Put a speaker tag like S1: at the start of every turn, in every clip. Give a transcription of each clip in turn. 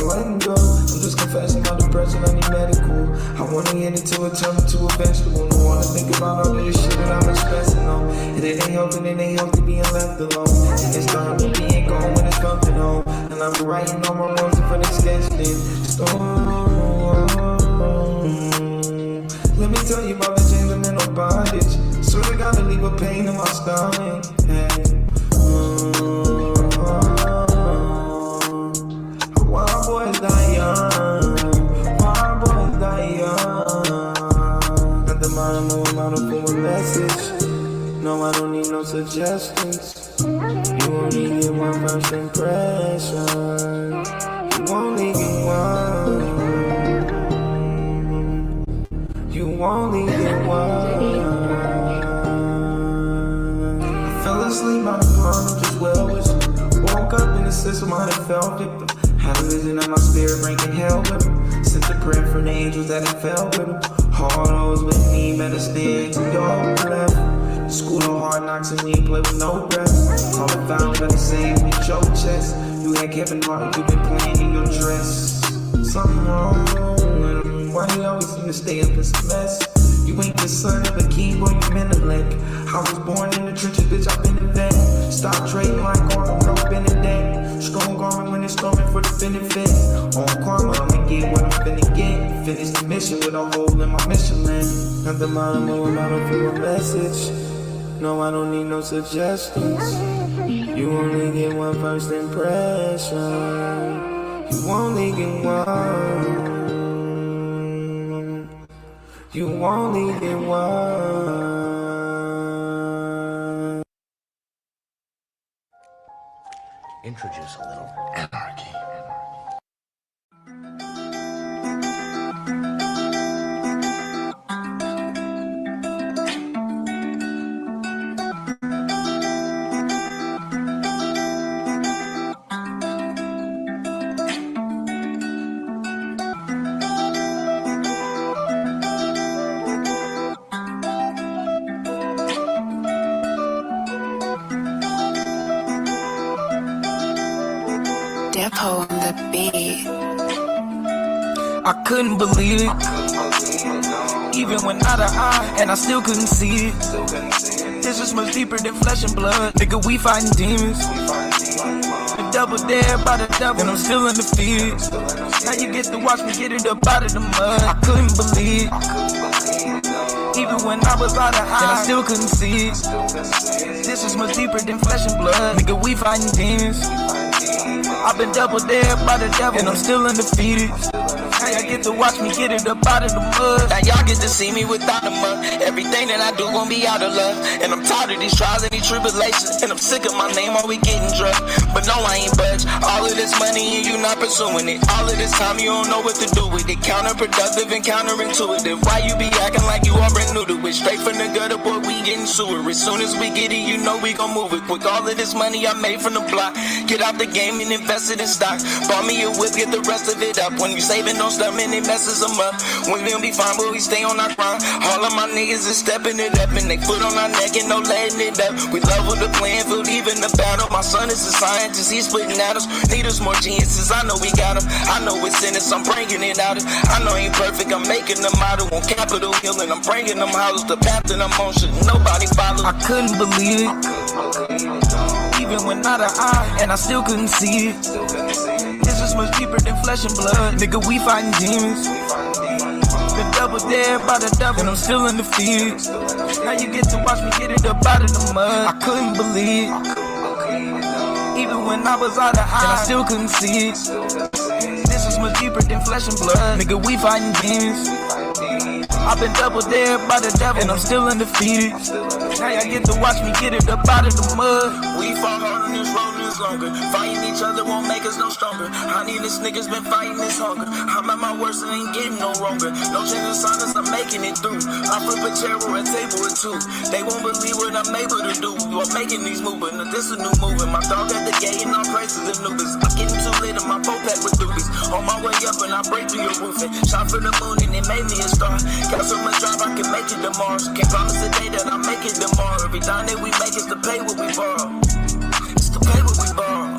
S1: letting go. I'm just confessing my depression, I need medical. I wanna get it till it turn into a vegetable. Don't wanna think about all this shit that I'm expressing on. And it ain't healthy being left alone. And it's time to be ain't gone when it's coming home. And I'm writing all my words for the sketch then. Let me tell you about the chains and mental bondage. Swear I gotta leave a pain in my stomach. Why boys die young? Why boys die young? At the bottom of a model for a message. No, I don't need no suggestions. You only get one first impression. You only get one. You only get one. I fell asleep on the pond, just well wishing. Woke up in the system, I had felt victim. Had a vision of my spirit breaking hell with him. Sent a prayer for the angels that it fell with him. Hard hoes with me, better stay to your left. School of hard knocks and we play with no breath. All the vows better save with your chest. You had Kevin Hart, you been playing in your dress. Something wrong with him. Why you always seem to stay up in some mess? You ain't the son of a king, boy, you intellect. I was born in the trenches, bitch, I've been a vet. Stop trading like Gordon, no Benedict. Strong garment when it's storming for the benefit. On karma, I'ma get what I'm finna get. Finish the mission with a hole in my Michelin. At the bottom of a bottle for a message. No, I don't need no suggestions. You only get one first impression. You only get one. You only get one.
S2: Introduce a little anarchy.
S3: Depot on the beat.
S4: I couldn't believe it, even when out of eye, and I still couldn't see it. This is much deeper than flesh and blood, nigga. We fighting demons. The double dare by the devil, and I'm still undefeated. Now you get to watch me get it up out of the mud. I couldn't believe it, even when I was out of eye, and I still couldn't see it. This is much deeper than flesh and blood, nigga. We fighting demons. I've been double dared by the devil, and I'm still undefeated. Now y'all get to watch me get it up out of the mud. Now y'all get to see me without the mud. Everything that I do gon' be out of love. And I'm tired of these trials and these tribulations. And I'm sick of my name always getting drugged. But no, I ain't budge. All of this money and you not pursuing it. All of this time you don't know what to do with it. Counterproductive and counterintuitive. Why you be acting like you already new to it? Straight from the gutter, boy, we getting sewer. As soon as we get it, you know we gon' move it. With all of this money I made from the block, get out the game and invest it in stocks. Bought me a whip, get the rest of it up. When you saving, don't stop, man, it messes them up. When we don't be fine, but we stay on our grind. All of my niggas is stepping it up, and they foot on our neck and no letting it up. We love with the playing field, even the battle. My son is a scientist, he's splitting atoms. Need us more geniuses, I know we got them. I know it's in us, I'm bringing it out. I know ain't perfect, I'm making them model on Capitol Hill, and I'm bringing them houses. The path that I'm on should nobody follow. I couldn't believe it, even when out of eye, and I still couldn't see it. This is much deeper than flesh and blood, nigga. We fighting demons. Been double dared by the devil, and I'm still undefeated. Now you get to watch me get it up out of the mud. I couldn't believe it, even when I was out of eye, and I still couldn't see it. This is much deeper than flesh and blood, nigga. We fighting demons. I've been double dared by the devil, and I'm still undefeated. Now y'all get to watch me get it up out of the mud. We fought hard on this road this longer. Fighting each other won't make us no stronger. Honey, this nigga's been fighting this hunger. I'm at my worst and ain't getting no wronger. No change of silence, I'm making it through. I flip a chair or a table or two. They won't believe what I'm able to do. I'm making these movements, now this a new movement. My dog at the gate and all praises and newbies. I'm getting too late in my boat pack with doobies. On my way up and I break through your roof and shot for the moon and it made me a star. Got so much drive I can make it tomorrow. Can't promise a day that I make it tomorrow. Every time that we make is to pay what we borrow. It's to pay what we borrow.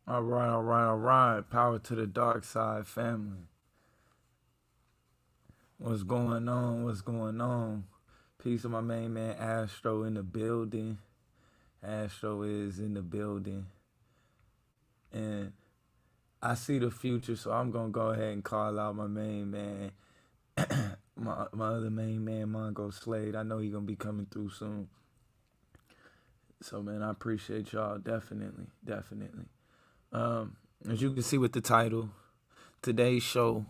S3: All right, all right, all right. Power to the dark side family. What's going on? What's going on? Peace of my main man Astro in the building. Astro is in the building. And I see the future, so I'm going to go ahead and call out my main man. my other main man, Mongo Slade. I know he's going to be coming through soon. So, man, I appreciate y'all. Definitely. As you can see with the title, today's show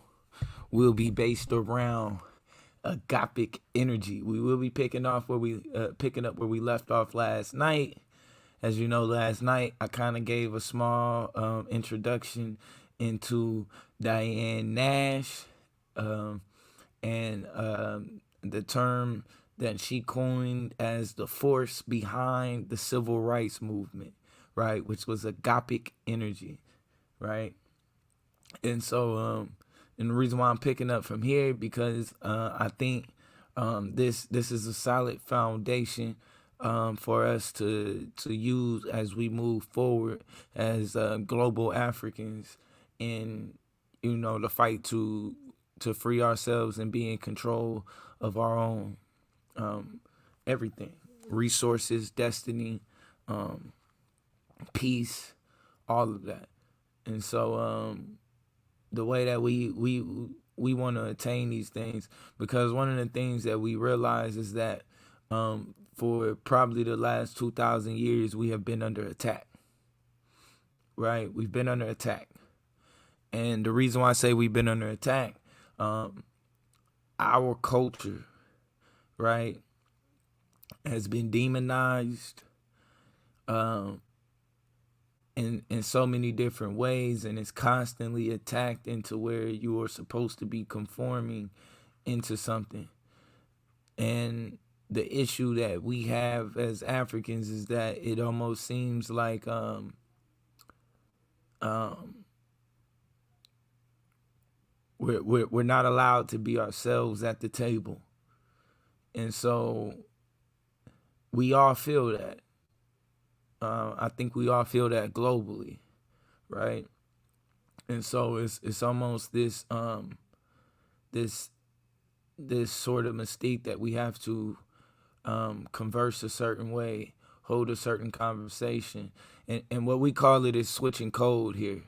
S3: will be based around agapic energy. We will be picking up where we left off last night. As you know, last night I kind of gave a small introduction into Diane Nash and the term that she coined as the force behind the civil rights movement, right? Which was agapic energy, right? And so, and the reason why I'm picking up from here because I think this is a solid foundation for us to use as we move forward as global Africans in the fight to free ourselves and be in control of our own everything, resources, destiny, peace, all of that. And so the way that we want to attain these things, because one of the things that we realize is that for probably the last 2,000 years we have been under attack, right? We've been under attack. And the reason why I say we've been under attack, our culture, right, has been demonized in so many different ways, and it's constantly attacked into where you are supposed to be conforming into something. And the issue that we have as Africans is that it almost seems like we're not allowed to be ourselves at the table. And so we all feel that. I think we all feel that globally, right? And so it's almost this this sort of mystique that we have to converse a certain way, hold a certain conversation, and what we call it is switching code here.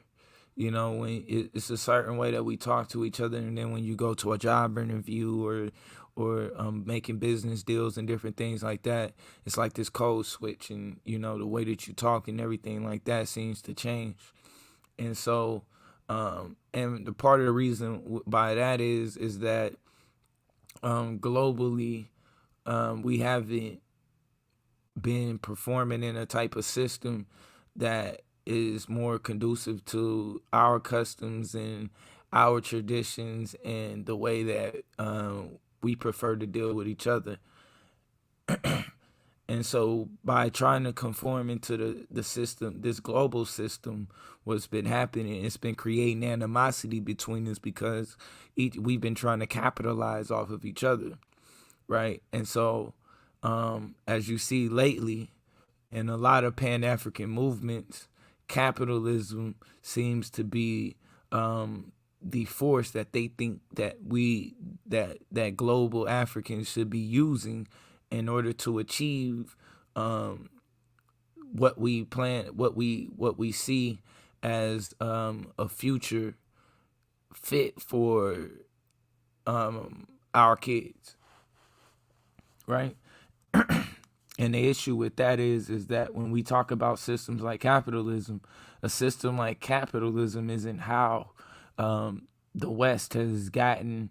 S3: When it's a certain way that we talk to each other, and then when you go to a job interview or making business deals and different things like that, it's like this code switch, and the way that you talk and everything like that seems to change. And so and the part of the reason by that is that globally we haven't been performing in a type of system that is more conducive to our customs and our traditions and the way that we prefer to deal with each other. And so by trying to conform into the system, this global system, what's been happening, it's been creating animosity between us because we've been trying to capitalize off of each other, right? And so as you see lately in a lot of Pan-African movements, capitalism seems to be the force that they think that that global Africans should be using in order to achieve what we plan, what we see as a future fit for our kids, right? And the issue with that is that when we talk about systems like capitalism, a system like capitalism isn't how the West has gotten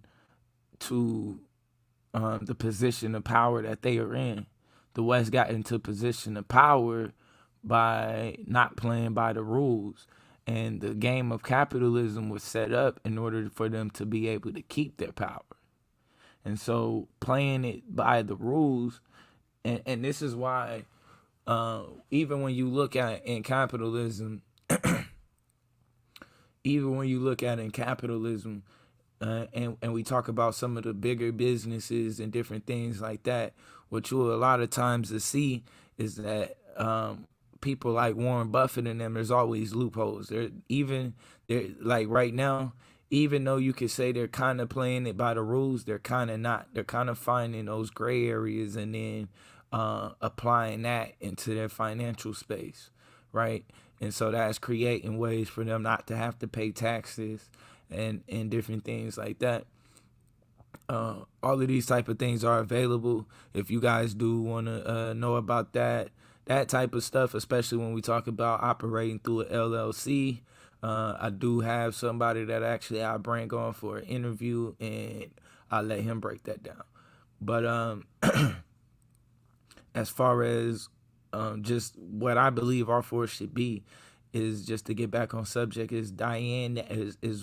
S3: to the position of power that they are in. The West got into position of power by not playing by the rules. And the game of capitalism was set up in order for them to be able to keep their power. And so playing it by the rules, and this is why even when you look at in capitalism, and we talk about some of the bigger businesses and different things like that, what you a lot of times to see is that people like Warren Buffett and them, there's always loopholes. They're like right now, even though you could say they're kind of playing it by the rules, they're kind of not. They're kind of finding those gray areas and then applying that into their financial space, right? And so that's creating ways for them not to have to pay taxes and different things like that. All of these type of things are available if you guys do want to know about that type of stuff, especially when we talk about operating through an LLC. I do have somebody that actually I bring on for an interview, and I let him break that down. But as far as just what I believe our force should be, is just to get back on subject, is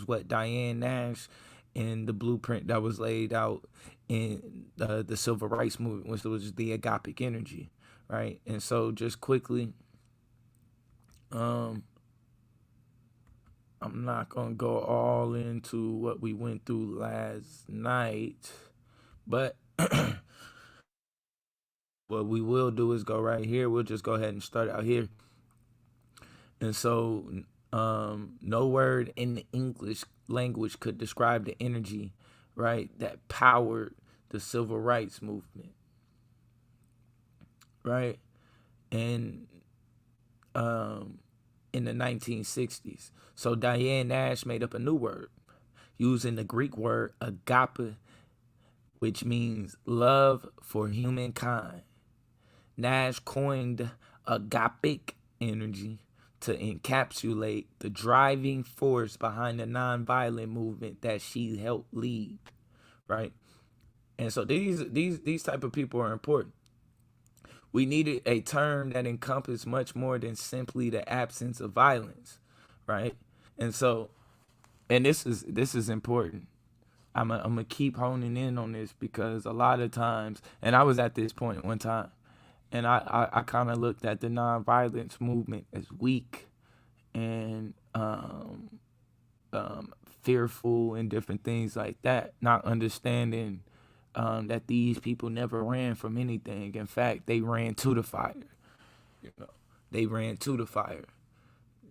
S3: what Diane Nash and the blueprint that was laid out in the civil rights movement, which was the agapic energy, right? And so just quickly, I'm not going to go all into what we went through last night, but what we will do is go right here. We'll just go ahead and start out here. And so no word in the English language could describe the energy, right, that powered the civil rights movement, right? And in the 1960s. So Diane Nash made up a new word using the Greek word agape, which means love for humankind. Nash coined agapic energy to encapsulate the driving force behind the nonviolent movement that she helped lead, right? And so these type of people are important. We needed a term that encompassed much more than simply the absence of violence, right? And so, and this is important. I'm gonna keep honing in on this because a lot of times, and I was at this point one time, and I kind of looked at the nonviolence movement as weak and fearful and different things like that, not understanding that these people never ran from anything. In fact, they ran to the fire. They ran to the fire,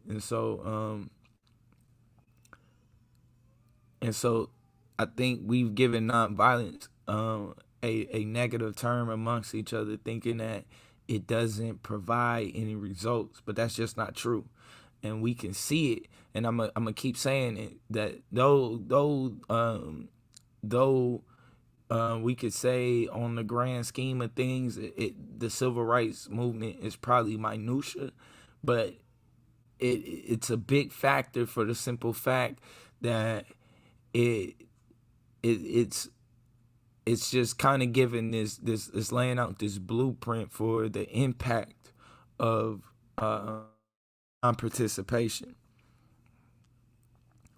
S3: and so I think we've given nonviolence a negative term amongst each other, thinking that it doesn't provide any results, but that's just not true. And we can see it, and I'm gonna keep saying it, that though we could say on the grand scheme of things, the civil rights movement is probably minutia, but it's a big factor for the simple fact that it's just kind of giving this laying out this blueprint for the impact of non-participation,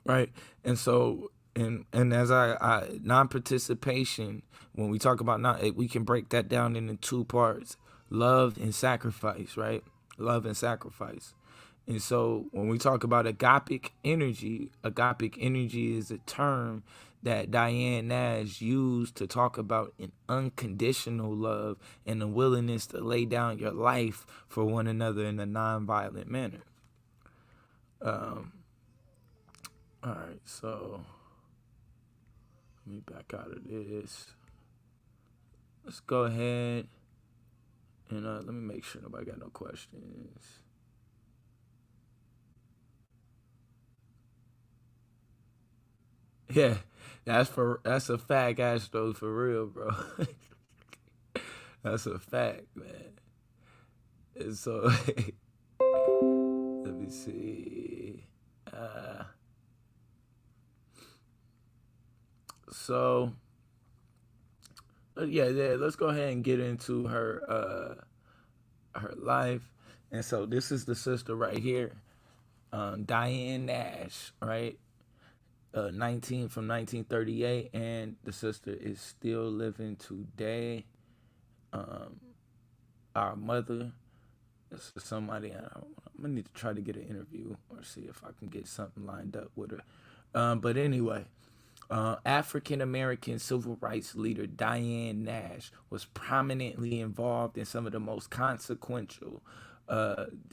S3: right? And so and as I non-participation, when we talk about we can break that down into two parts: love and sacrifice, right? Love and sacrifice. And so when we talk about agapic energy is a term that Diane Nash used to talk about an unconditional love and a willingness to lay down your life for one another in a nonviolent manner. All right, so let me back out of this. Let's go ahead and let me make sure nobody got no questions. Yeah, that's a fact, Astro, for real, bro. That's a fact, man. And so let me see. So yeah, let's go ahead and get into her life. And so this is the sister right here, Diane Nash, right? 19 from 1938, and the sister is still living today. Our mother, this is somebody I'm gonna need to try to get an interview or see if I can get something lined up with her. But anyway, African-American civil rights leader Diane Nash was prominently involved in some of the most consequential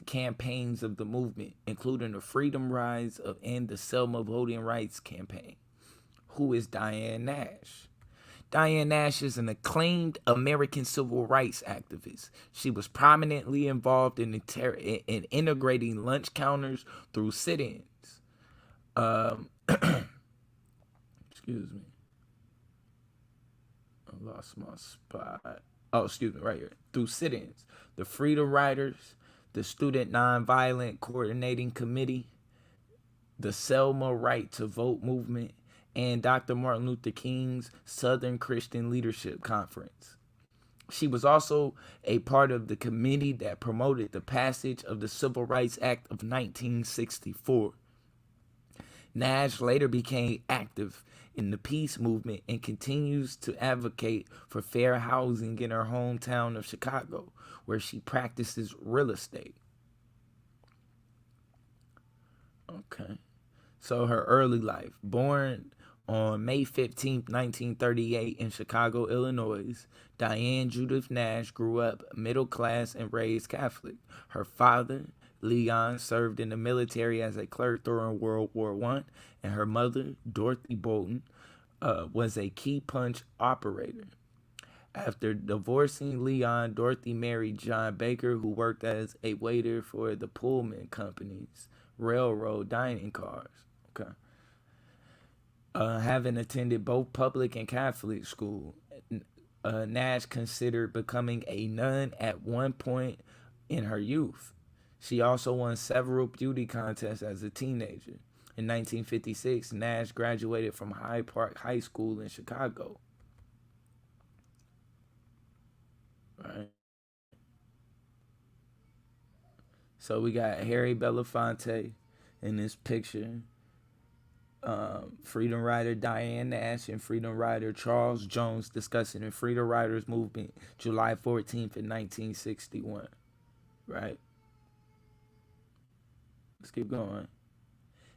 S3: campaigns of the movement, including the Freedom Rides and the Selma Voting Rights Campaign. Who is Diane Nash? Diane Nash is an acclaimed American civil rights activist. She was prominently involved in integrating lunch counters through sit-ins. Excuse me. I lost my spot. Oh, excuse me, right here. Through sit-ins. The Freedom Riders, the Student Nonviolent Coordinating Committee, the Selma Right to Vote movement, and Dr. Martin Luther King's Southern Christian Leadership Conference. She was also a part of the committee that promoted the passage of the Civil Rights Act of 1964. Nash later became active in the peace movement and continues to advocate for fair housing in her hometown of Chicago, where she practices real estate. Okay. So her early life. Born on May 15, 1938 in Chicago, Illinois, Diane Judith Nash grew up middle class and raised Catholic. Her father, Leon, served in the military as a clerk during World War I, and her mother, Dorothy Bolton, was a key punch operator. After divorcing Leon, Dorothy married John Baker, who worked as a waiter for the Pullman Company's railroad dining cars. Okay. Having attended both public and Catholic school, Nash considered becoming a nun at one point in her youth. She also won several beauty contests as a teenager. In 1956, Nash graduated from Hyde Park High School in Chicago. Right. So we got Harry Belafonte in this picture. Freedom Rider Diane Nash and Freedom Rider Charles Jones discussing the Freedom Riders movement July 14th in 1961. Right? Let's keep going.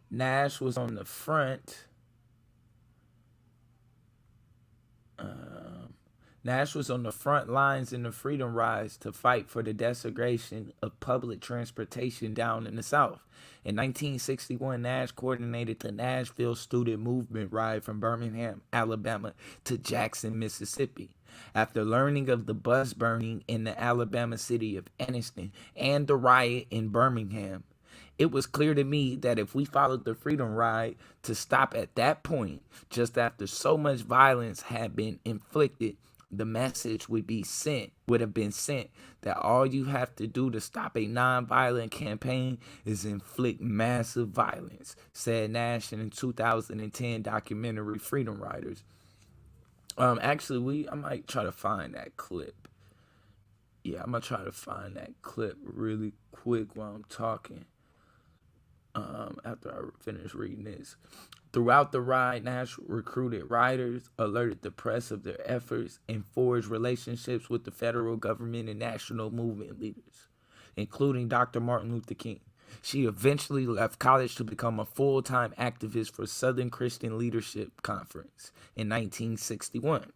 S3: Nash was on the front. Nash was on the front lines in the Freedom Rides to fight for the desegregation of public transportation down in the South. In 1961, Nash coordinated the Nashville Student Movement ride from Birmingham, Alabama to Jackson, Mississippi. After learning of the bus burning in the Alabama city of Anniston and the riot in Birmingham, it was clear to me that if we followed the Freedom Ride to stop at that point, just after so much violence had been inflicted, the message would have been sent that all you have to do to stop a nonviolent campaign is inflict massive violence, said Nash in the 2010 documentary Freedom Riders. Actually, I might try to find that clip. Yeah, I'm gonna try to find that clip really quick while I'm talking. After I finish reading this. Throughout the ride, Nash recruited riders, alerted the press of their efforts, and forged relationships with the federal government and national movement leaders, including Dr. Martin Luther King. She eventually left college to become a full-time activist for Southern Christian Leadership Conference in 1961.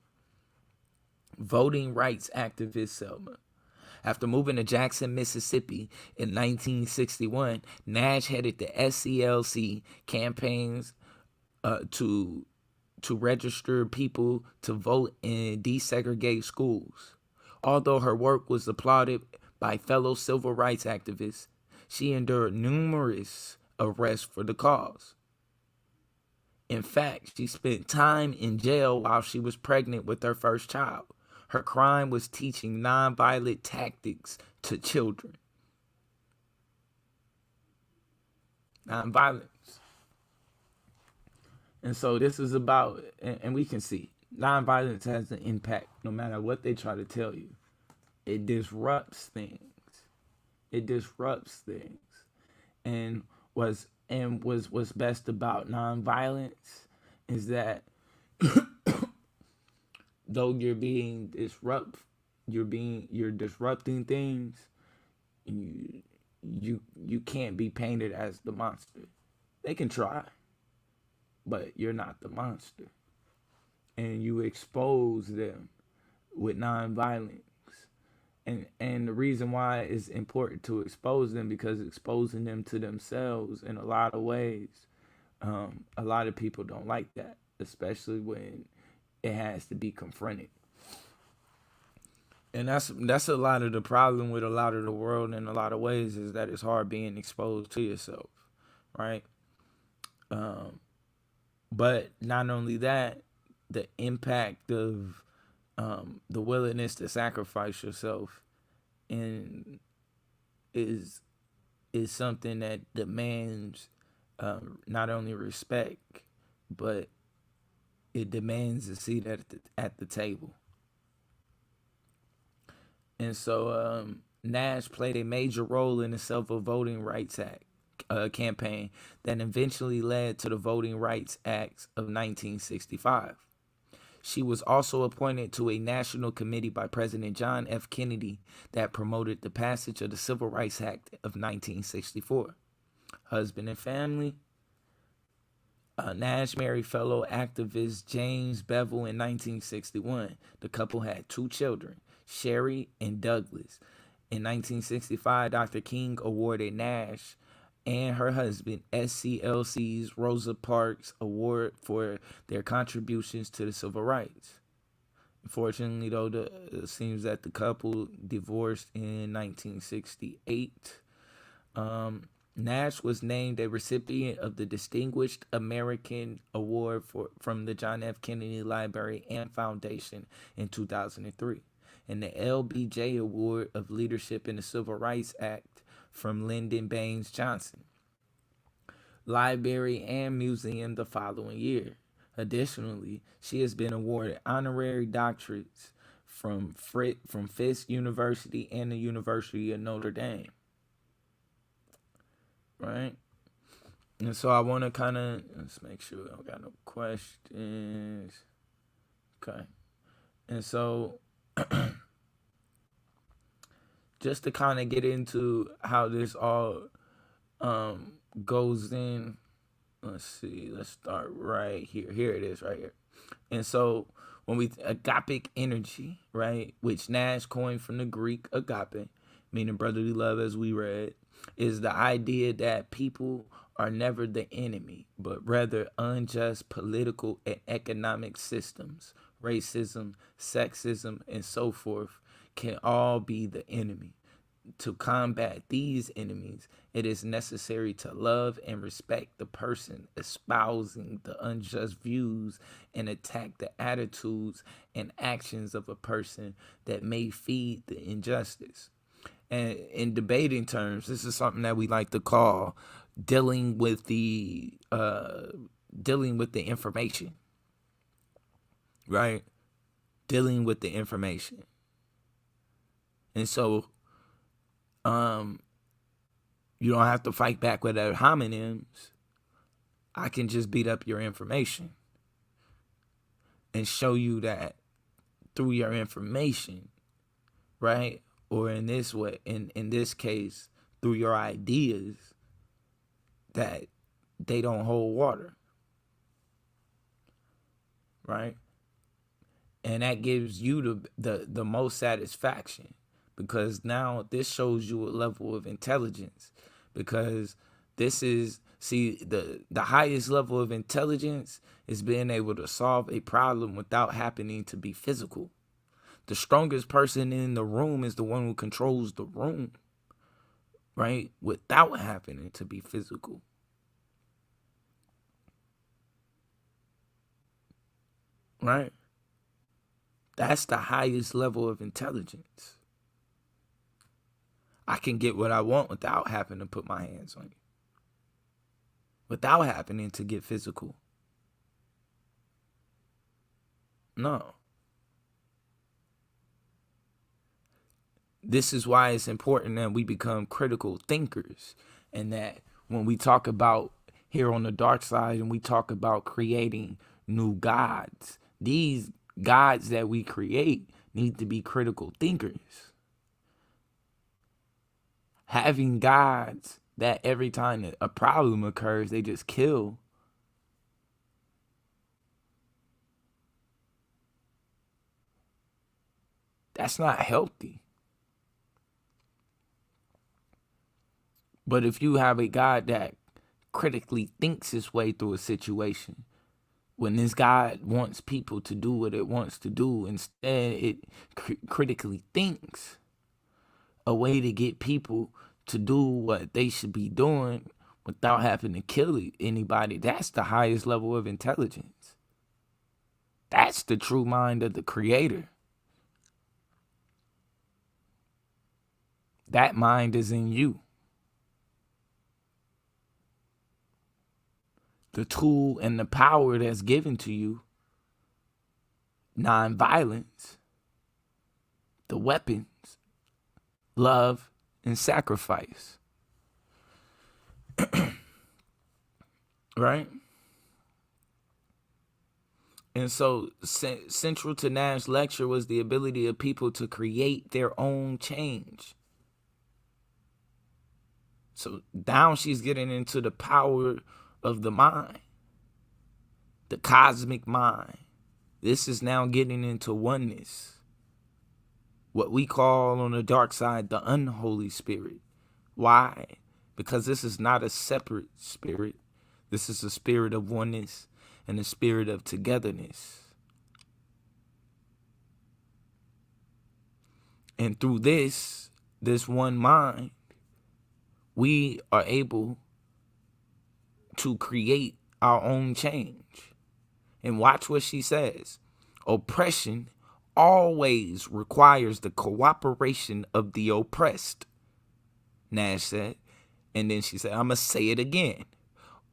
S3: Voting rights activist Selma. After moving to Jackson, Mississippi in 1961, Nash headed the SCLC campaigns to register people to vote and desegregate schools. Although her work was applauded by fellow civil rights activists, she endured numerous arrests for the cause. In fact, she spent time in jail while she was pregnant with her first child. Her crime was teaching nonviolent tactics to children. Nonviolence. And so this is about, and we can see, nonviolence has an impact no matter what they try to tell you. It disrupts things. It disrupts things. And what's best about nonviolence is that though you're disrupting things, you can't be painted as the monster. They can try. but you're not the monster. And you expose them with nonviolence. And the reason why it's important to expose them, because exposing them to themselves in a lot of ways, a lot of people don't like that, especially when it has to be confronted. And that's a lot of the problem with a lot of the world in a lot of ways, is that it's hard being exposed to yourself, right? But not only that, the impact of the willingness to sacrifice yourself and is something that demands not only respect, but it demands a seat at the table. And so Nash played a major role in the Civil Voting Rights Act campaign that eventually led to the Voting Rights Act of 1965. She was also appointed to a national committee by President John F. Kennedy that promoted the passage of the Civil Rights Act of 1964. Husband and family. Nash married fellow activist James Bevel in 1961. The couple had 2 children, Sherry and Douglas. In 1965, Dr. King awarded Nash and her husband SCLC's Rosa Parks Award for their contributions to the civil rights. Unfortunately, though, it seems that the couple divorced in 1968. Nash was named a recipient of the Distinguished American Award from the John F. Kennedy Library and Foundation in 2003, and the LBJ Award of Leadership in the Civil Rights Act from Lyndon Baines Johnson Library and Museum the following year. Additionally, she has been awarded honorary doctorates from Fisk University and the University of Notre Dame. Right? And so I want to kind of, let's make sure I don't got no questions. Okay. And so just to kind of get into how this all goes in, let's see, let's start right here. Here it is right here. And so when we, agapic energy, right, which Nash coined from the Greek agape, meaning brotherly love, as we read, is the idea that people are never the enemy, but rather unjust political and economic systems, racism, sexism, and so forth, can all be the enemy. To combat these enemies, it is necessary to love and respect the person espousing the unjust views and attack the attitudes and actions of a person that may feed the injustice. And in debating terms, this is something that we like to call dealing with the information, right? Dealing with the information. And so you don't have to fight back with ad hominems. I can just beat up your information and show you that through your information, right? Or in this way, in this case, through your ideas, that they don't hold water, right? And that gives you the most satisfaction, because now this shows you a level of intelligence, because this is, see, the highest level of intelligence is being able to solve a problem without happening to be physical. The strongest person in the room is the one who controls the room, right? Without happening to be physical. Right? That's the highest level of intelligence. I can get what I want without having to put my hands on you. Without happening to get physical. No. This is why it's important that we become critical thinkers, and that when we talk about here on the dark side and we talk about creating new gods, these gods that we create need to be critical thinkers. Having gods that every time a problem occurs, they just kill, That's not healthy. But if you have a God that critically thinks his way through a situation, when this God wants people to do what it wants to do, instead it critically thinks a way to get people to do what they should be doing without having to kill anybody. That's the highest level of intelligence. That's the true mind of the Creator. That mind is in you. The tool and the power that's given to you, nonviolence, the weapons, love, and sacrifice. Right? And so central to Nash's lecture was the ability of people to create their own change. So now she's getting into the power of the mind, the cosmic mind. This is now getting into oneness. What we call on the dark side the unholy spirit. Why? Because this is not a separate spirit. This is a spirit of oneness and a spirit of togetherness. And through this one mind, we are able to create our own change. And watch what she says. Oppression always requires the cooperation of the oppressed, Nash said. And then she said, I'm going to say it again.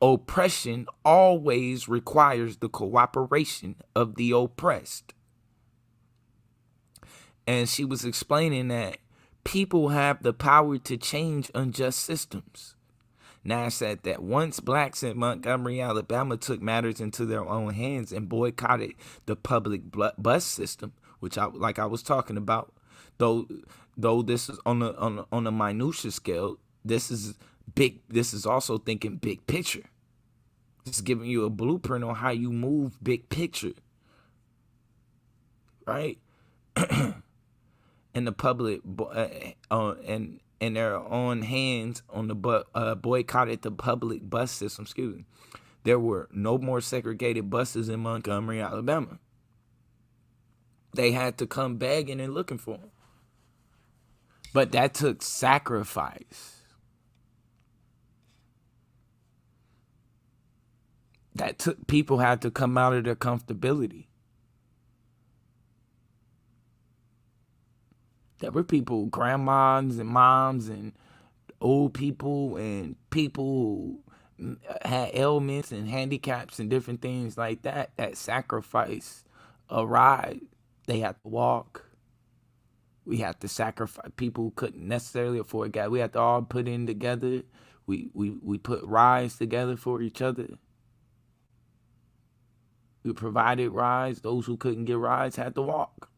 S3: Oppression always requires the cooperation of the oppressed. And she was explaining that people have the power to change unjust systems. Nash said that once blacks in Montgomery, Alabama took matters into their own hands and boycotted the public bus system, which I was talking about, though this is on a minutia scale, this is big. This is also thinking big picture. This is giving you a blueprint on how you move big picture, right? And the public and their own hands on the boycotted the public bus system. Excuse me. There were no more segregated buses in Montgomery, Alabama. They had to come begging and looking for them. But that took sacrifice. People had to come out of their comfortability. There were people, grandmas and moms and old people and people who had ailments and handicaps and different things like that sacrificed a ride. They had to walk. We had to sacrifice. People who couldn't necessarily afford gas. We had to all put in together. We put rides together for each other. We provided rides. Those who couldn't get rides had to walk.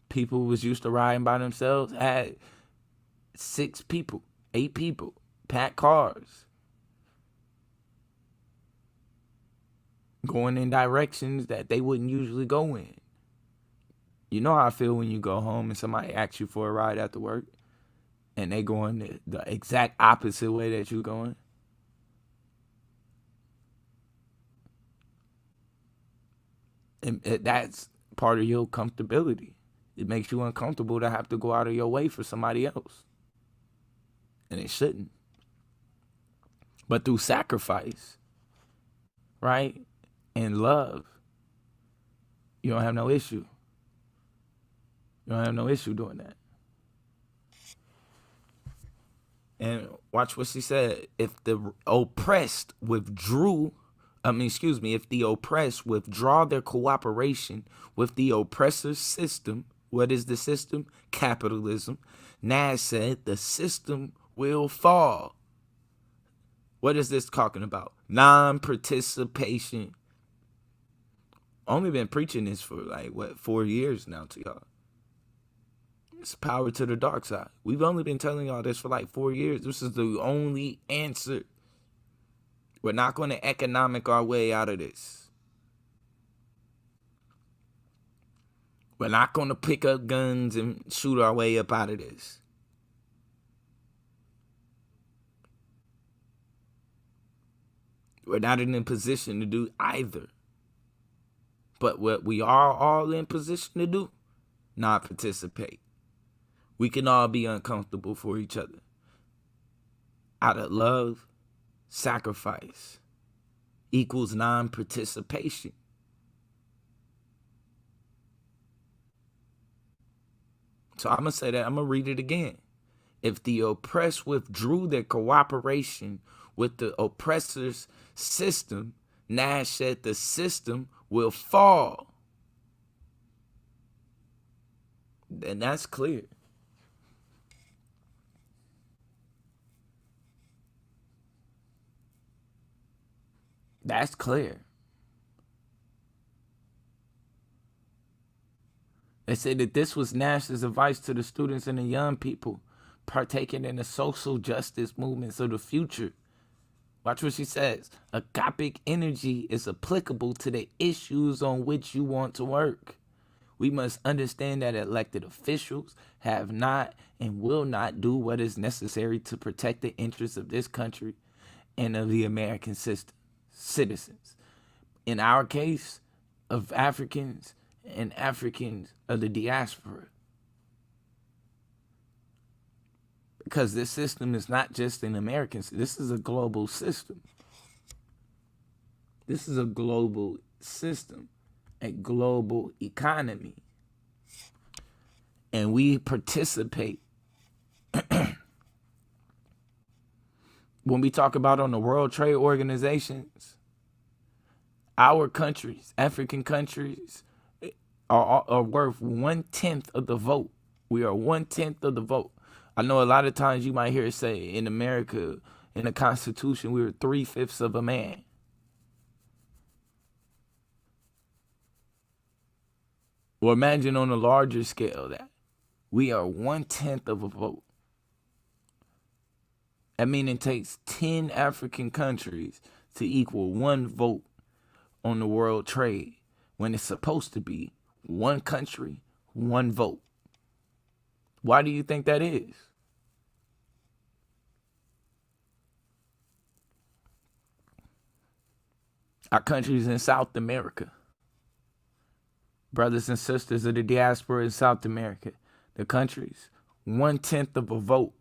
S3: People who was used to riding by themselves had 6 people, 8 people, packed cars, going in directions that they wouldn't usually go in. You know how I feel when you go home and somebody asks you for a ride after work and they going the exact opposite way that you're going. And that's part of your comfortability. It makes you uncomfortable to have to go out of your way for somebody else. And it shouldn't. But through sacrifice, right, and love, you don't have no issue. You don't have no issue doing that. And watch what she said. If the oppressed if the oppressed withdraw their cooperation with the oppressor's system, what is the system? Capitalism. Nash said the system will fall. What is this talking about? Non-participation. Only been preaching this for 4 years now to y'all. It's power to the dark side. We've only been telling y'all this for 4 years. This is the only answer. We're not going to economic our way out of this. We're not going to pick up guns and shoot our way up out of this. We're not in a position to do either. But what we are all in position to do, not participate. We can all be uncomfortable for each other. Out of love, sacrifice equals non-participation. So I'm going to say that. I'm going to read it again. If the oppressed withdrew their cooperation with the oppressor's system, Nash said the system will fall. And that's clear. That's clear. They said that this was Nash's advice to the students and the young people partaking in the social justice movements of the future. Watch what she says. Agapic energy is applicable to the issues on which you want to work. We must understand that elected officials have not and will not do what is necessary to protect the interests of this country and of the American citizens. In our case, of Africans and Africans of the diaspora. Because this system is not just an American system. This is a global system. This is a global system, a global economy. And we participate. When we talk about on the World Trade Organizations, our countries, African countries, are worth 1/10 of the vote. We are 1/10 of the vote. I know a lot of times you might hear it say in America, in the Constitution, we were 3/5 of a man. Or imagine on a larger scale that we are 1/10 of a vote. That means it takes 10 African countries to equal one vote on the world trade when it's supposed to be one country, one vote. Why do you think that is? Our countries in South America, brothers and sisters of the diaspora in South America, the countries, 1/10 of a vote.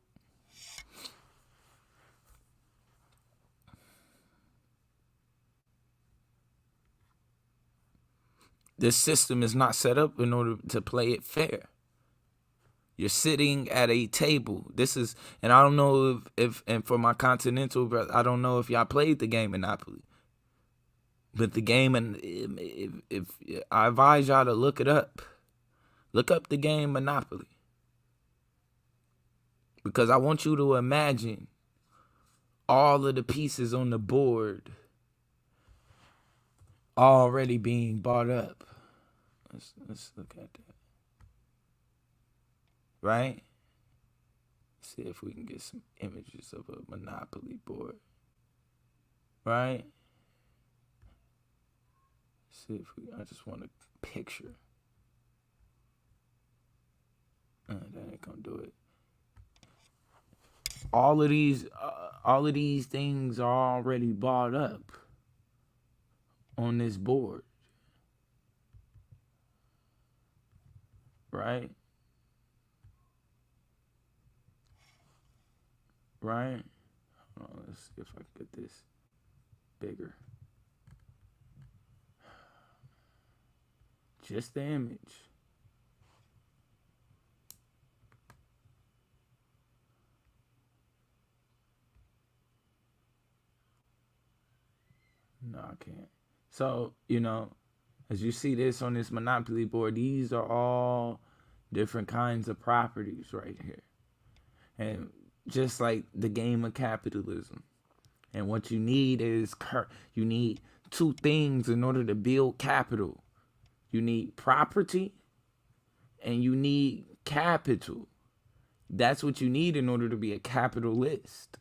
S3: This system is not set up in order to play it fair. You're sitting at a table. This is, and I don't know if and for my continental brother, I don't know if y'all played the game Monopoly. But the game, and if I advise y'all to look it up. Look up the game Monopoly. Because I want you to imagine all of the pieces on the board already being bought up. Let's look at that. Right? See if we can get some images of a Monopoly board. Right? See if I just want a picture. That ain't gonna do it. All of these things are already bought up on this board. Right? Right? Hold on, let's see if I can get this bigger. Just the image. No, I can't. So, as you see this on this Monopoly board, these are all different kinds of properties right here. And just like the game of capitalism. And what you need is, you need two things in order to build capital. You need property and you need capital. That's what you need in order to be a capitalist.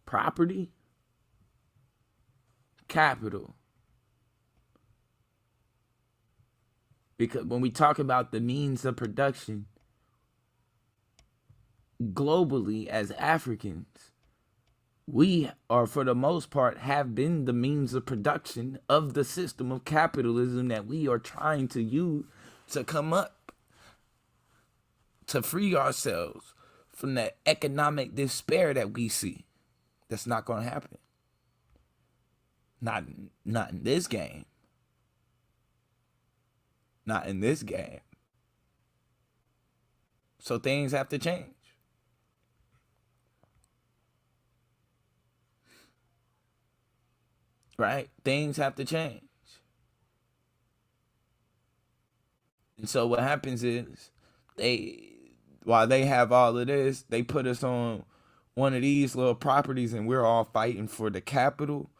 S3: Property, capital. Because when we talk about the means of production globally as Africans, we are, for the most part, have been the means of production of the system of capitalism that we are trying to use to come up, to free ourselves from that economic despair that we see. That's not going to happen. Not in this game. Not in this game. So things have to change. Right? Things have to change. And so what happens is, while they have all of this, they put us on one of these little properties and we're all fighting for the capital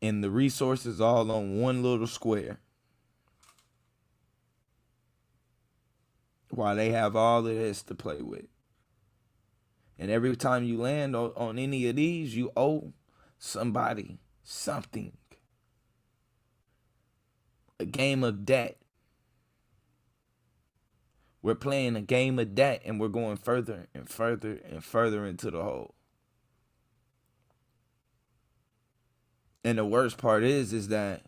S3: and the resources all on one little square. While they have all of this to play with. And every time you land on any of these, you owe somebody something. A game of debt. We're playing a game of debt and we're going further and further and further into the hole. And the worst part is that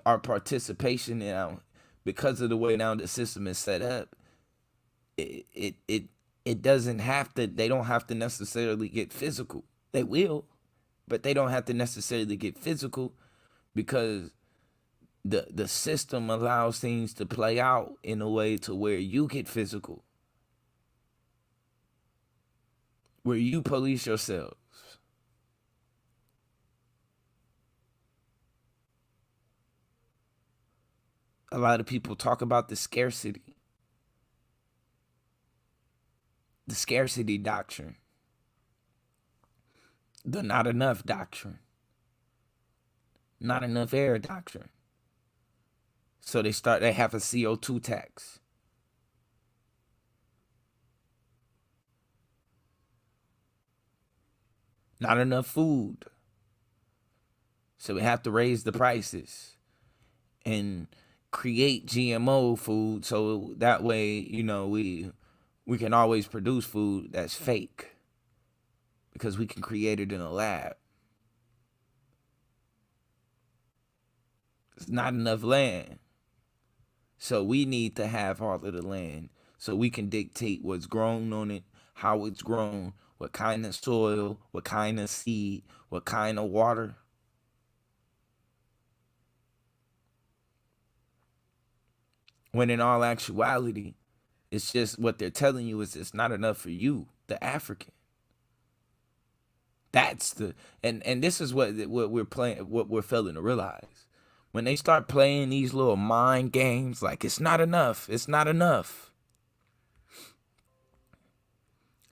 S3: our participation now, because of the way now the system is set up, it doesn't have to, they don't have to necessarily get physical. They will, but they don't have to necessarily get physical because the system allows things to play out in a way to where you get physical. Where you police yourselves. A lot of people talk about the scarcity doctrine, the not enough doctrine, not enough air doctrine. So they have a CO2 tax. Not enough food. So we have to raise the prices and create GMO food so that way, we can always produce food that's fake because we can create it in a lab. There's not enough land. So we need to have all of the land so we can dictate what's grown on it, how it's grown, what kind of soil, what kind of seed, what kind of water. When in all actuality, it's just what they're telling you is it's not enough for you, the African. That's and this is what we're playing, what we're failing to realize. When they start playing these little mind games, like it's not enough, it's not enough.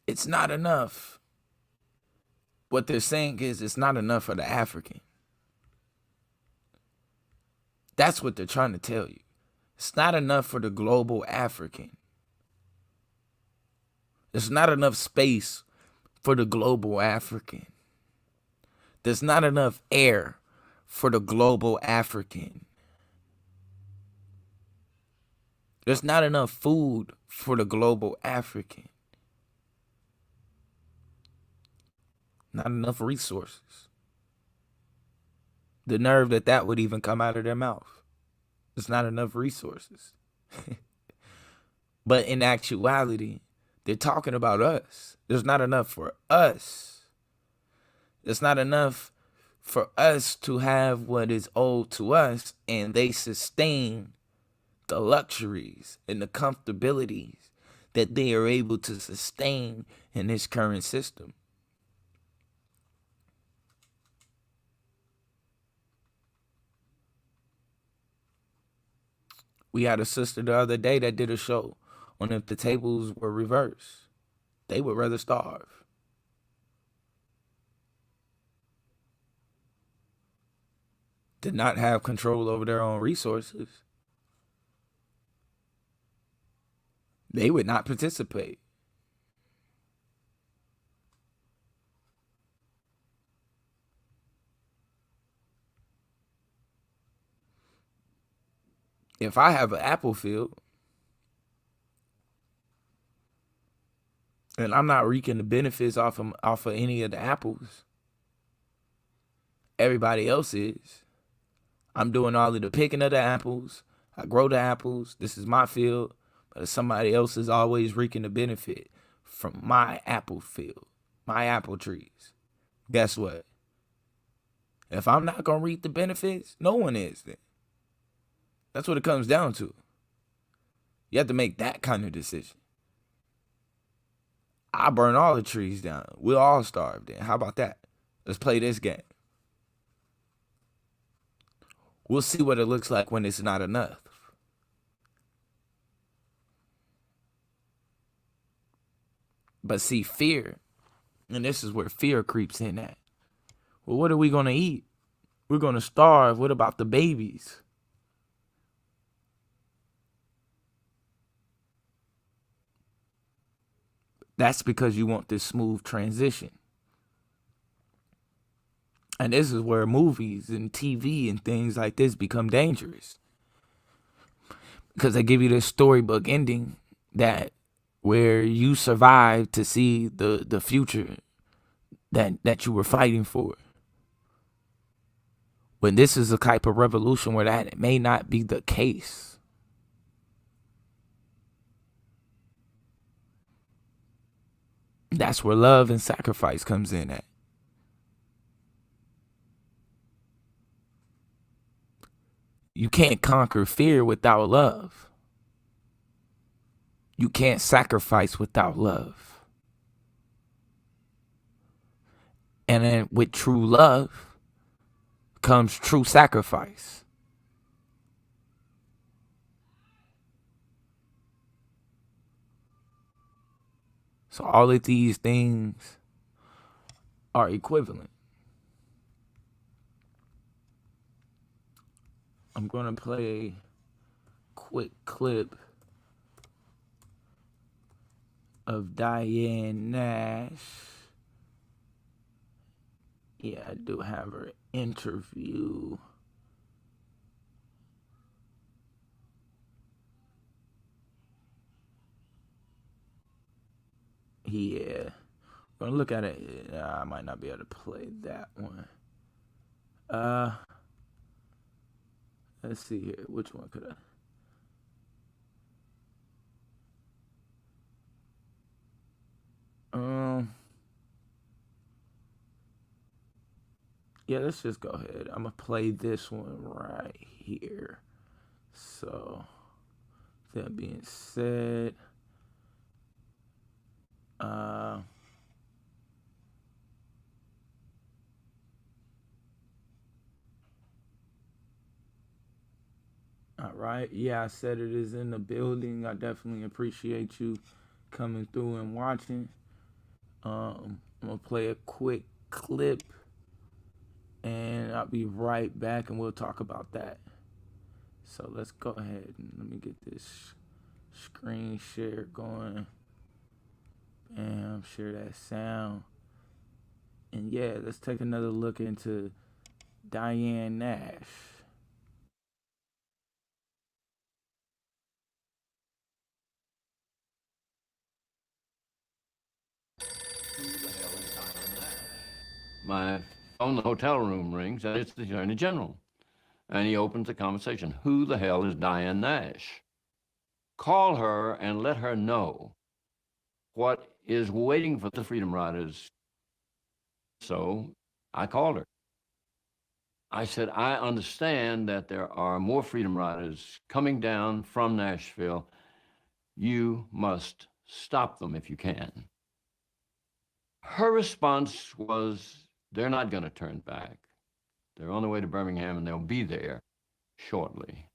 S3: It's not enough. What they're saying is it's not enough for the African. That's what they're trying to tell you. It's not enough for the global African. There's not enough space for the global African. There's not enough air for the global African. There's not enough food for the global African. Not enough resources. The nerve that would even come out of their mouth. There's not enough resources. But in actuality, they're talking about us. There's not enough for us. There's not enough for us to have what is owed to us, and they sustain the luxuries and the comfortabilities that they are able to sustain in this current system. We had a sister the other day that did a show on if the tables were reversed. They would rather starve. Did not have control over their own resources. They would not participate. if I have an apple field and I'm not reaping the benefits off of any of the apples, everybody else is. I'm doing all of the picking of the apples. I grow the apples. This is my field. But somebody else is always reaping the benefit from my apple field, my apple trees. Guess what? If I'm not going to reap the benefits, no one is then. That's what it comes down to. You have to make that kind of decision. I burn all the trees down. We'll all starve then. How about that? Let's play this game. We'll see what it looks like when it's not enough. But see, fear, and this is where fear creeps in at. Well, what are we going to eat? We're going to starve. What about the babies? That's because you want this smooth transition. And this is where movies and TV and things like this become dangerous. Because they give you this storybook ending that where you survive to see the future that you were fighting for. When this is a type of revolution where that may not be the case. That's where love and sacrifice comes in at. You can't conquer fear without love. You can't sacrifice without love. And then with true love comes true sacrifice. So all of these things are equivalent. I'm going to play a quick clip of Diane Nash. Yeah, I do have her interview. Yeah. I'm gonna look at it. I might not be able to play that one. Let's see here. Which one could I? Yeah, let's just go ahead. I'm gonna play this one right here. So, that being said, all right. Yeah, I said it is in the building. I definitely appreciate you coming through and watching. I'm gonna play a quick clip and I'll be right back and we'll talk about that. So let's go ahead and let me get this screen share going. Bam, share that sound. And yeah, let's take another look into Diane Nash.
S5: My phone, the hotel room rings, and it's the Attorney General. And he opens the conversation. Who the hell is Diane Nash? Call her and let her know what is waiting for the Freedom Riders. So I called her. I said, I understand that there are more Freedom Riders coming down from Nashville. You must stop them if you can. Her response was, they're not going to turn back. They're on the way to Birmingham, and they'll be there shortly.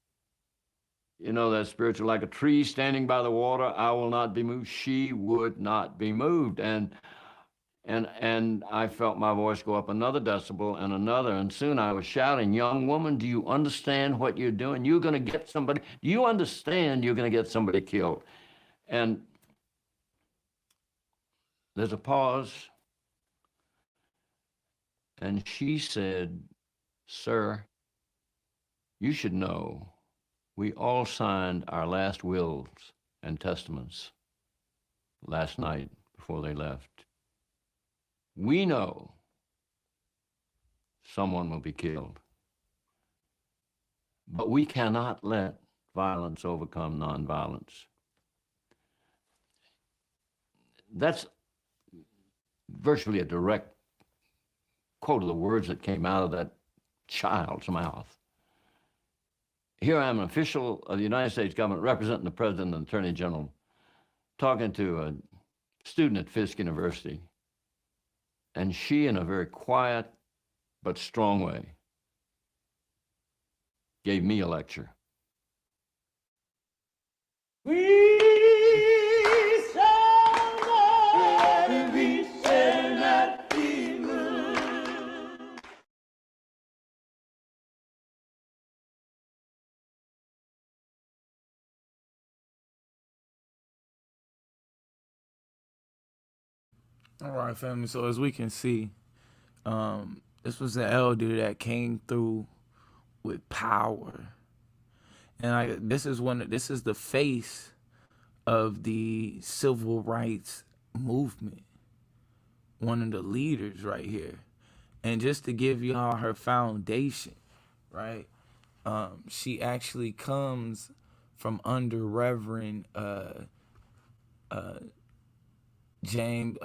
S5: You know that spiritual, like a tree standing by the water, I will not be moved. She would not be moved. And I felt my voice go up another decibel and another, and soon I was shouting, young woman, do you understand what you're doing? You're going to get somebody, do you understand you're going to get somebody killed? And there's a pause. And she said, sir, you should know We all signed our last wills and testaments last night before they left. We know someone will be killed, but we cannot let violence overcome nonviolence. That's virtually a direct quote of the words that came out of that child's mouth. Here I am, an official of the United States government representing the President and Attorney General, talking to a student at Fisk University. And she, in a very quiet but strong way, gave me a lecture.
S3: All right, family. So as we can see, this was an elder that came through with power, and this is the face of the civil rights movement, one of the leaders right here. And just to give y'all her foundation, right? She actually comes from under Reverend Jim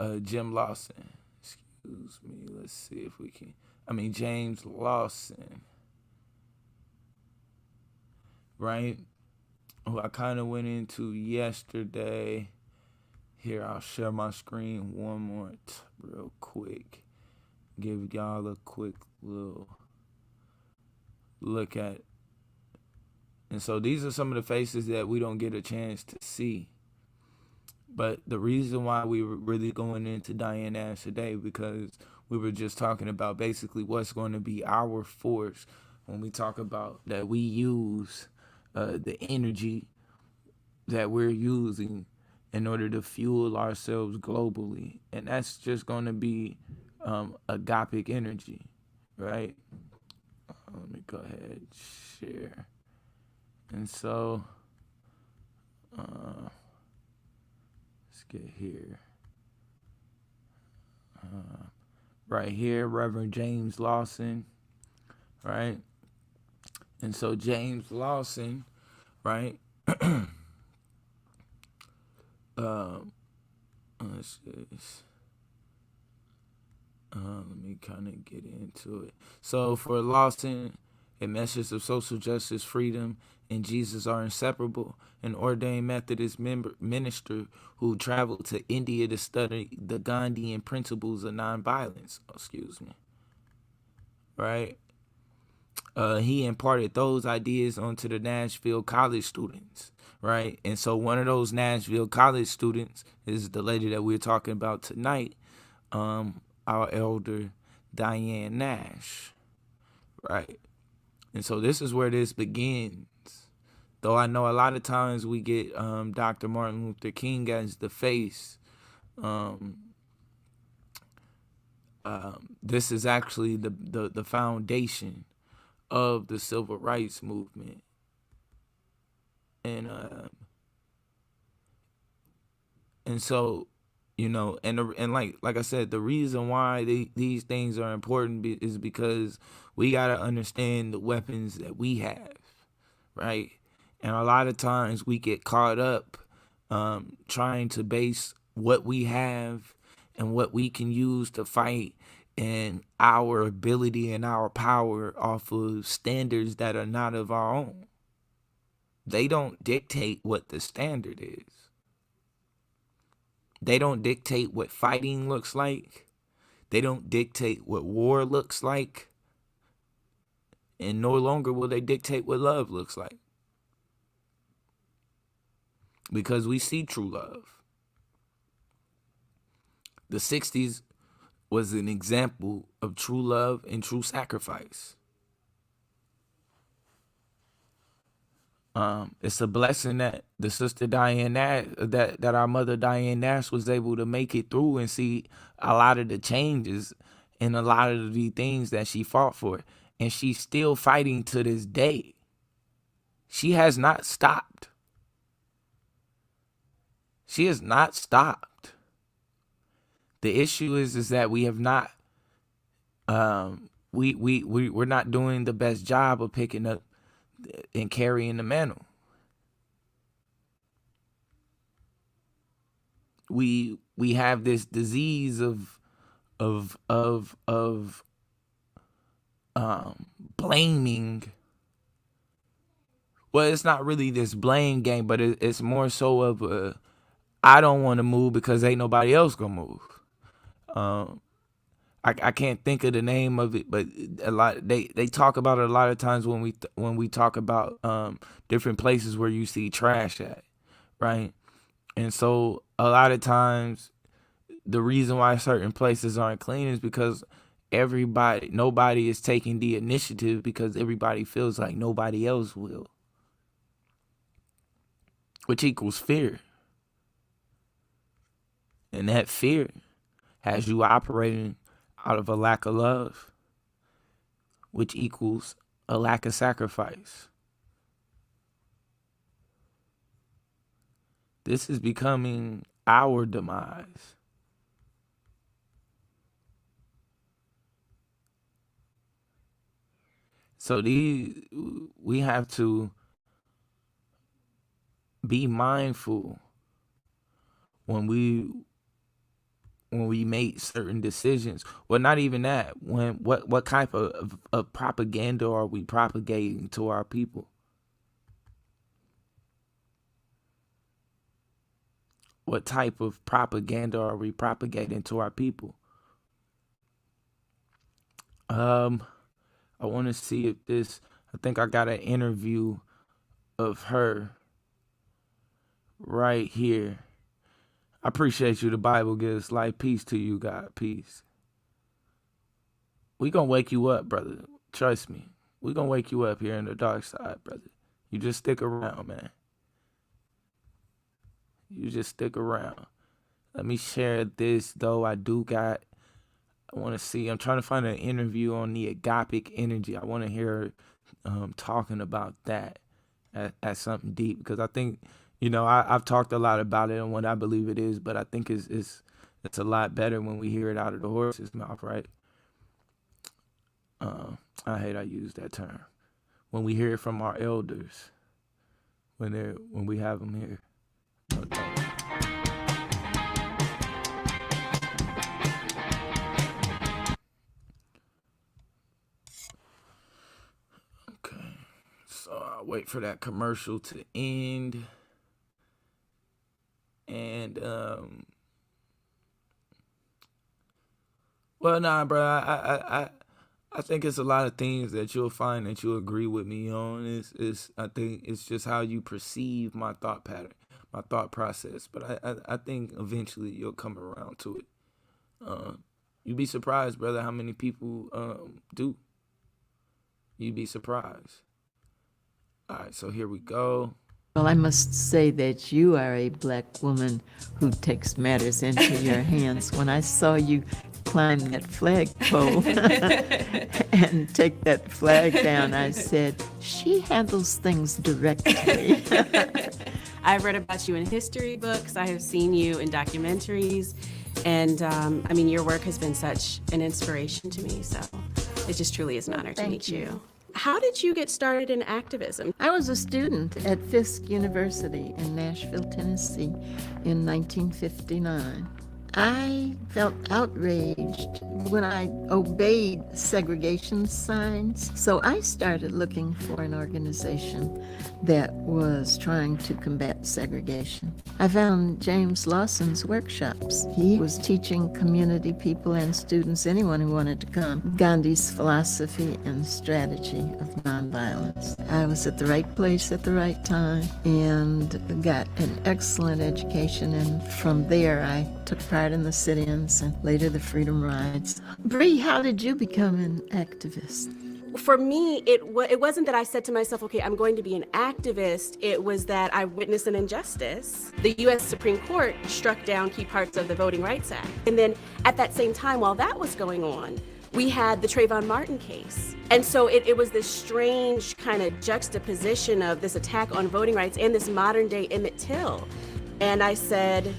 S3: Lawson. Excuse me. Let's see if we can. James Lawson. Right? Who I kind of went into yesterday. Here, I'll share my screen one more real quick. Give y'all a quick little look at. And so these are some of the faces that we don't get a chance to see. But the reason why we were really going into Diane Nash today, because we were just talking about basically what's going to be our force when we talk about that we use the energy that we're using in order to fuel ourselves globally. And that's just going to be agapic energy, right? Let me go ahead and share. And so, let's get here. Right here, Reverend James Lawson, right? And so James Lawson, right? Let me kind of get into it. So for Lawson, a message of social justice, freedom, and Jesus are inseparable. An ordained Methodist minister who traveled to India to study the Gandhian principles of nonviolence. Right? He imparted those ideas onto the Nashville college students. Right? And so one of those Nashville college students is the lady that we're talking about tonight, our elder Diane Nash. Right? And so this is where this begins. Though I know a lot of times we get Dr. Martin Luther King as the face, this is actually the foundation of the civil rights movement. And so, you know, and like I said, the reason why these things are important is because we got to understand the weapons that we have, right? And a lot of times we get caught up trying to base what we have and what we can use to fight and our ability and our power off of standards that are not of our own. They don't dictate what the standard is. They don't dictate what fighting looks like. They don't dictate what war looks like. And no longer will they dictate what love looks like. Because we see true love. The 60s was an example of true love and true sacrifice. It's a blessing that the sister Diane Nash, that our mother Diane Nash was able to make it through and see a lot of the changes and a lot of the things that she fought for. And she's still fighting to this day. She has not stopped. She has not stopped. The issue is that we have not we're not doing the best job of picking up and carrying the mantle. We have this disease of blaming. Well, it's not really this blame game, but it's more so of I don't want to move because ain't nobody else gonna move. I can't think of the name of it, but a lot they talk about it a lot of times when we talk about different places where you see trash at, right? And so a lot of times the reason why certain places aren't clean is because nobody is taking the initiative because everybody feels like nobody else will, which equals fear. And that fear has you operating out of a lack of love, which equals a lack of sacrifice. This is becoming our demise. So we have to be mindful when we make certain decisions. Well, not even that. What type of propaganda are we propagating to our people? What type of propaganda are we propagating to our people? I want to see if I think I got an interview of her right here. I appreciate you. The Bible gives life. Peace to you, God. Peace. We gonna wake you up, brother. Trust me. We gonna wake you up here in the dark side, brother. You just stick around, man. You just stick around. Let me share this, though. I want to see. I'm trying to find an interview on the agapic energy. I want to hear her talking about that as something deep, because I think, I've talked a lot about it and what I believe it is, but I think it's a lot better when we hear it out of the horse's mouth, right? I hate I use that term. When we hear it from our elders, when we have them here. Okay, so I'll wait for that commercial to end. And well, nah, bro. I think it's a lot of things that you'll find that you'll agree with me on. I think it's just how you perceive my thought pattern, my thought process. But I think eventually you'll come around to it. You'd be surprised, brother, how many people do. You'd be surprised. All right, so here we go.
S6: Well, I must say that you are a black woman who takes matters into your hands. When I saw you climb that flagpole and take that flag down, I said, she handles things directly.
S7: I've read about you in history books. I have seen you in documentaries. And your work has been such an inspiration to me. So it just truly is an honor to meet you. How did you get started in activism?
S6: I was a student at Fisk University in Nashville, Tennessee in 1959. I felt outraged when I obeyed segregation signs, so I started looking for an organization that was trying to combat segregation. I found James Lawson's workshops. He was teaching community people and students, anyone who wanted to come, Gandhi's philosophy and strategy of nonviolence. I was at the right place at the right time and got an excellent education, and from there I took part in the sit-ins and later the freedom rides. Bree, how did you become an activist?
S7: For me, it wasn't that I said to myself, okay, I'm going to be an activist. It was that I witnessed an injustice. The U.S. Supreme Court struck down key parts of the Voting Rights Act. And then at that same time, while that was going on, we had the Trayvon Martin case. And so it was this strange kind of juxtaposition of this attack on voting rights and this modern day Emmett Till. And I said,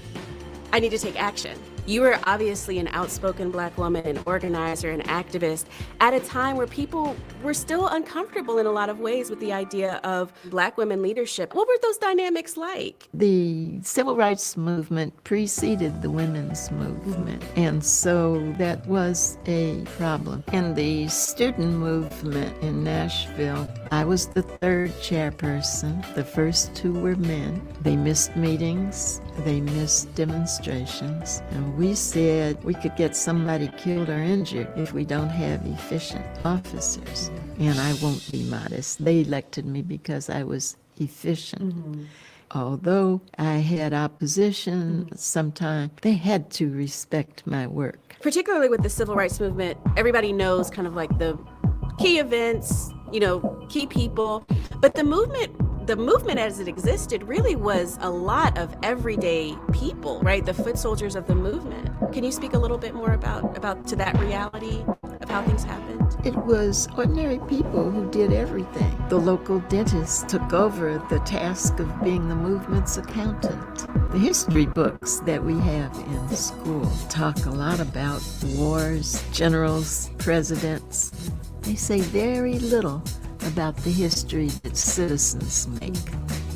S7: I need to take action. You were obviously an outspoken Black woman, an organizer, an activist, at a time where people were still uncomfortable in a lot of ways with the idea of Black women leadership. What were those dynamics like?
S6: The civil rights movement preceded the women's movement, and so that was a problem. In the student movement in Nashville, I was the third chairperson. The first two were men. They missed meetings, they missed demonstrations, and we said we could get somebody killed or injured if we don't have efficient officers. And I won't be modest. They elected me because I was efficient. Although I had opposition sometimes, they had to respect my work.
S7: Particularly with the civil rights movement, everybody knows kind of like the key events, key people, but the movement as it existed really was a lot of everyday people, right? The foot soldiers of the movement. Can you speak a little bit more about to that reality of how things happened?
S6: It was ordinary people who did everything. The local dentist took over the task of being the movement's accountant. The history books that we have in school talk a lot about wars, generals, presidents. They say very little about the history that citizens make.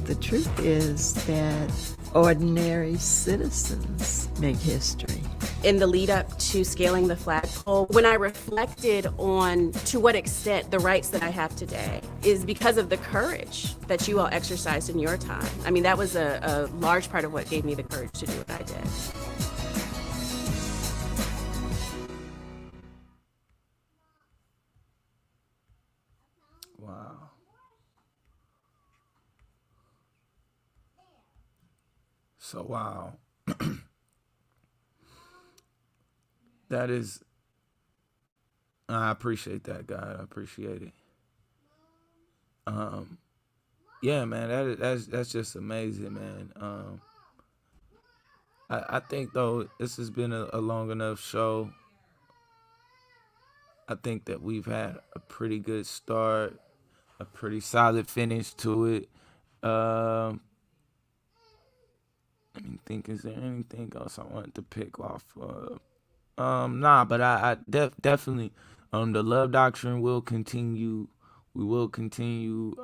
S6: The truth is that ordinary citizens make history.
S7: In the lead up to scaling the flagpole, when I reflected on to what extent the rights that I have today is because of the courage that you all exercised in your time. I mean, that was a large part of what gave me the courage to do what I did.
S3: Wow. So, wow. That is, I appreciate that, God. I appreciate it. Yeah, man, that's just amazing, man. I think though this has been a long enough show. I think that we've had a pretty good start, a pretty solid finish to it. Let me think, is there anything else I wanted to pick off of? Nah, but I definitely, the love doctrine will continue. We will continue,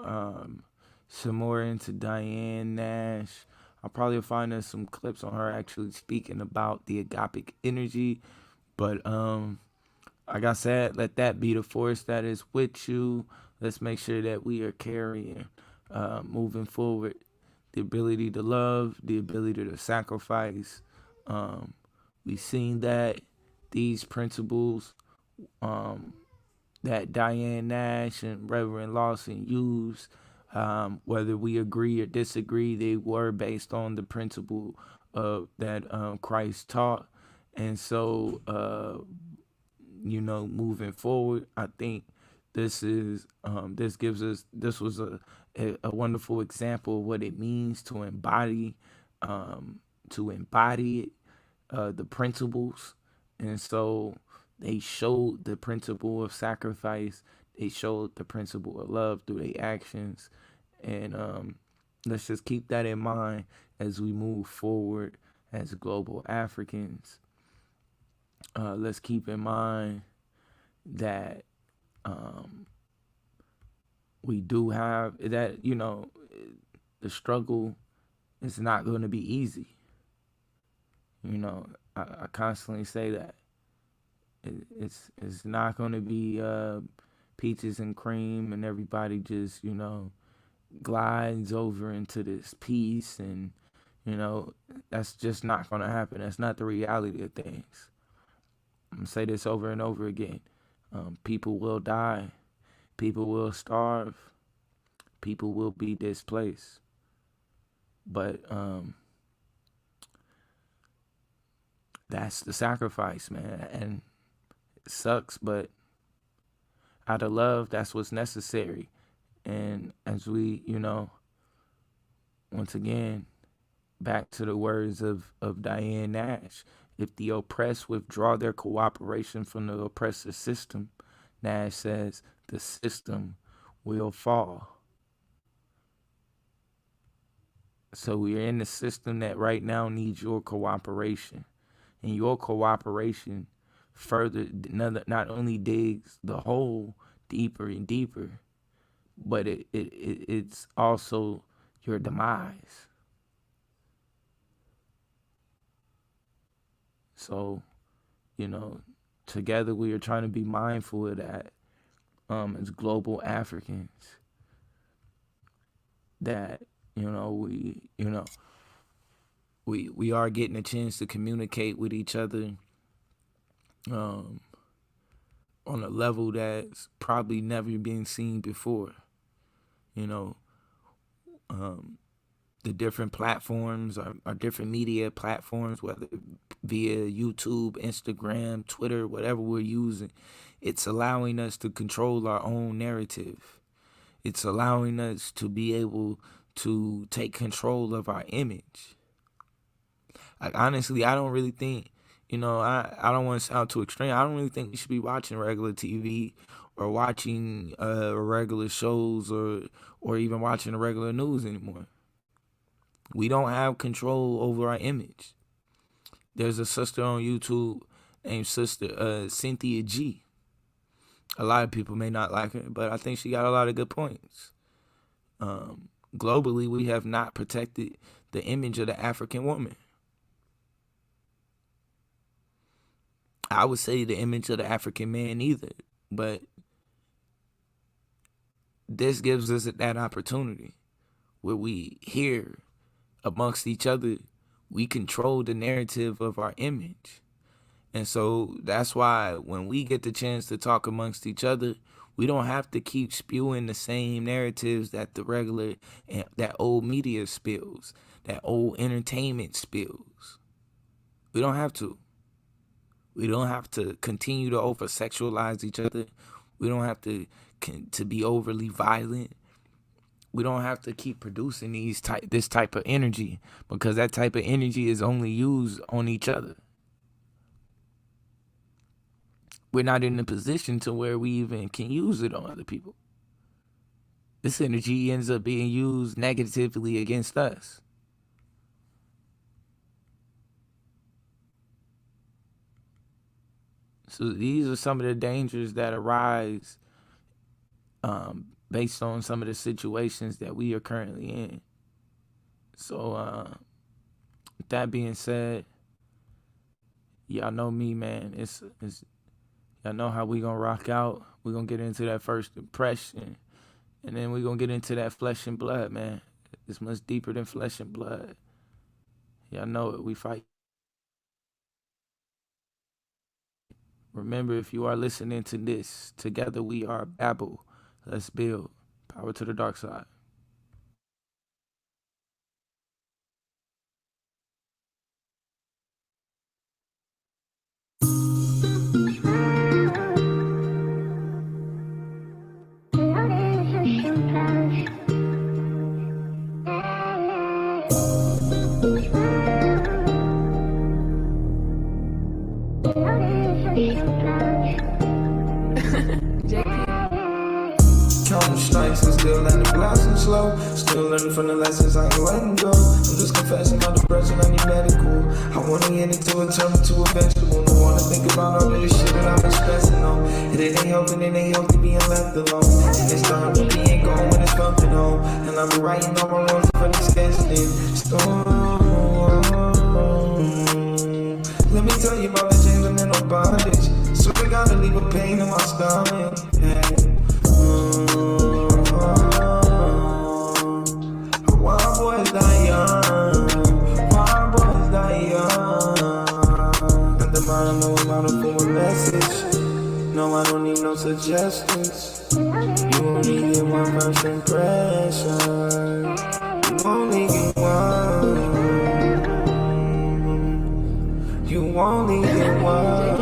S3: some more into Diane Nash. I'll probably find us some clips on her actually speaking about the agapic energy, but, like I said, let that be the force that is with you. Let's make sure that we are carrying, moving forward, the ability to love, the ability to sacrifice. We've seen that these principles that Diane Nash and Reverend Lawson used, whether we agree or disagree, they were based on the principle that Christ taught. And so, moving forward, I think this was a wonderful example of what it means to embody the principles. And so they showed the principle of sacrifice. They showed the principle of love through their actions. And let's just keep that in mind as we move forward as global Africans. Let's keep in mind that we do have that, the struggle is not going to be easy. I constantly say that. It's not going to be peaches and cream and everybody just, glides over into this peace. And, that's just not going to happen. That's not the reality of things. I'm going to say this over and over again. People will die. People will starve. People will be displaced. But that's the sacrifice, man. And it sucks, but out of love, that's what's necessary. And as we, once again, back to the words of Diane Nash, If the oppressed withdraw their cooperation from the oppressor system, Nash says, the system will fall. So we're in the system that right now needs your cooperation. And your cooperation further not only digs the hole deeper and deeper, but it's also your demise. So, together we are trying to be mindful of that as global Africans. That, we are getting a chance to communicate with each other on a level that's probably never been seen before. The different platforms are different media platforms, whether via YouTube, Instagram, Twitter, whatever we're using. It's allowing us to control our own narrative. It's allowing us to be able to take control of our image. Like, honestly, I don't really think, I don't want to sound too extreme. I don't really think we should be watching regular TV or watching regular shows or even watching the regular news anymore. We don't have control over our image. There's a sister on YouTube named Sister Cynthia G. A lot of people may not like her, but I think she got a lot of good points. Globally, we have not protected the image of the African woman. I would say the image of the African man either, but this gives us that opportunity where we hear amongst each other, we control the narrative of our image. And so that's why when we get the chance to talk amongst each other, we don't have to keep spewing the same narratives that the regular, that old media spills, that old entertainment spills. We don't have to. We don't have to continue to over-sexualize each other. We don't have to be overly violent. We don't have to keep producing this type of energy, because that type of energy is only used on each other. We're not in a position to where we even can use it on other people. This energy ends up being used negatively against us. So these are some of the dangers that arise based on some of the situations that we are currently in. So with that being said, y'all know me, man. It's y'all know how we gonna rock out. We gonna get into that first impression, and then we gonna get into that flesh and blood, man. It's much deeper than flesh and blood. Y'all know it. We fight. Remember, if you are listening to this, together we are Outdabluu. Let's build. Power to the dark side.
S1: Counting strikes and still letting blossom slow. Still learning from the lessons I ain't letting go. I'm just confessing my depression, I need medical. I wanna get into it, turn into a vegetable. Don't wanna think about all of this shit that I've been stressing on. It ain't helping, it ain't healthy being left alone. And it's time to be ain't going when it's coming home. And I've been writing all my wrongs for this destined storm. Let me tell you about the chains and mental bondage. So I gotta leave a pain in my stomach. Why boys die young? Why boys die young? At the bottom of a bottle for a message. No, I don't need no suggestions. You only get one first impression. You only get one. You only get one.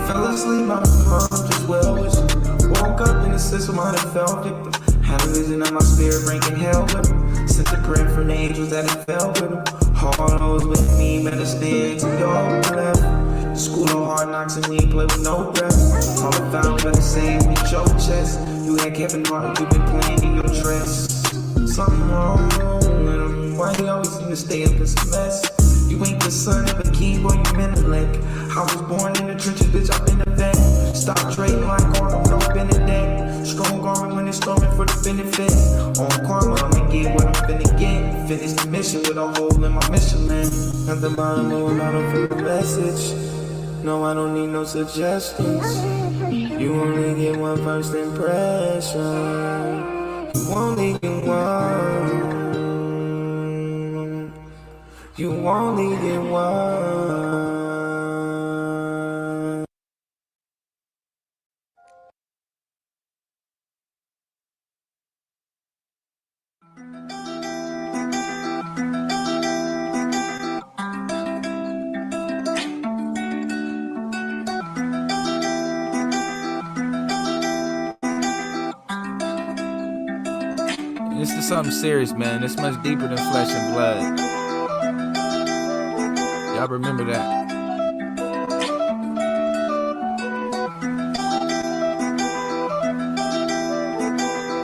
S1: Fell asleep on the phone, just well wishing. Woke up in the system, I done fell victim. Had a vision of my spirit breaking hell with him. Sent a prayer for the angels that it fell with him. All those with me better stay to your left. School of hard knocks and we ain't play with no breath. All I found better say it with your chest. You had Kevin Hart, you been playing in your dress. Something wrong with him. Why they always seem to stay up in some mess? You ain't the son of a king, boy, you Menelik. I was born in the trenches, bitch, I've been a vet. Stop trading like Arnold, no Benedict. Strong armor when it's storming for the benefit. On karma, I'ma get what I'm finna get. Finish the mission with a hole in my Michelin. At the bottom of a bottle for the message. No, I don't need no suggestions. You only get one first impression. You only get one. You only get one.
S3: This is something serious, man. It's much deeper than flesh and blood. Y'all remember that.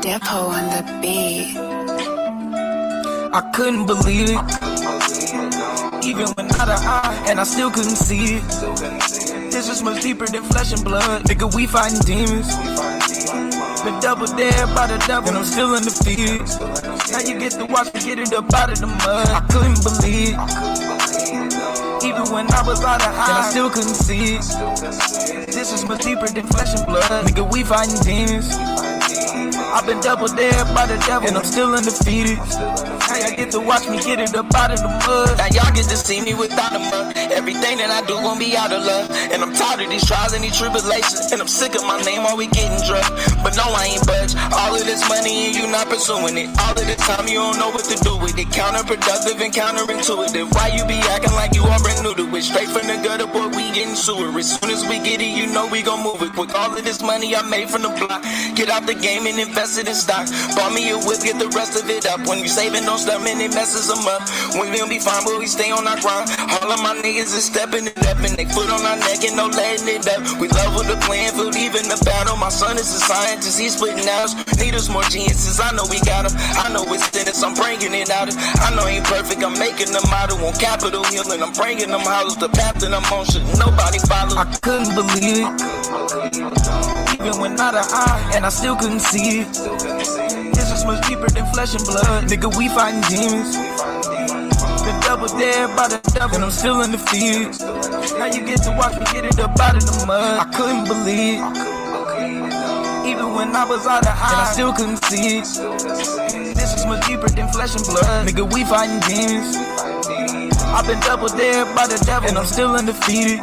S4: Depo on the beat. I couldn't believe it, even when not an eye, and I still couldn't see it. This is much deeper than flesh and blood. Nigga, we fighting demons. Been double dared by the devil, and I'm still undefeated. Now you get to watch me get it up out of the mud. I couldn't believe it, even when I was out of eye, and I still couldn't see it. This is much deeper than flesh and blood. Nigga, we fighting demons. I've been double dared by the devil, and I'm still undefeated. Now y'all get to watch me get it up out of the mud. Now y'all get to see me without a mud. Everything that I do gon' be out of love. And I'm tired of these trials and these tribulations. And I'm sick of my name always getting drugged. But no, I ain't budge. All of this money and you not pursuing it. All of the time you don't know what to do with it. Counterproductive and counterintuitive. Why you be acting like you all brand new to it? Straight from the gutter, boy, we getting sewer. As soon as we get it, you know we gon' move it quick. All of this money I made from the block. Get out the game and invest it in stocks. Bought me a whip, get the rest of it up. When you saving, don't stop, man, it messes them up. When we'll be fine, but we stay on our grind. All of my niggas is stepping it up, and they foot on our neck and no letting it up. We love with the plan, for leaving the battle. My son is a scientist, he's splitting hours. Need us more geniuses, I know we got him. I know it's in us, I'm bringing it out. I know ain't perfect, I'm making them out on Capitol Hill, and I'm bringing them houses. The path that I'm on should nobody follow. I couldn't believe it, even when not an eye, and I still couldn't see it. This is much deeper than flesh and blood. Nigga, we fighting demons. Been double dared by the devil, and I'm still undefeated. Now you get to watch me get it up out of the mud. I couldn't believe it, even when I was out of eye, and I still couldn't see it. This is much deeper than flesh and blood. Nigga, we fighting demons. I've been double dared by the devil, and I'm still undefeated.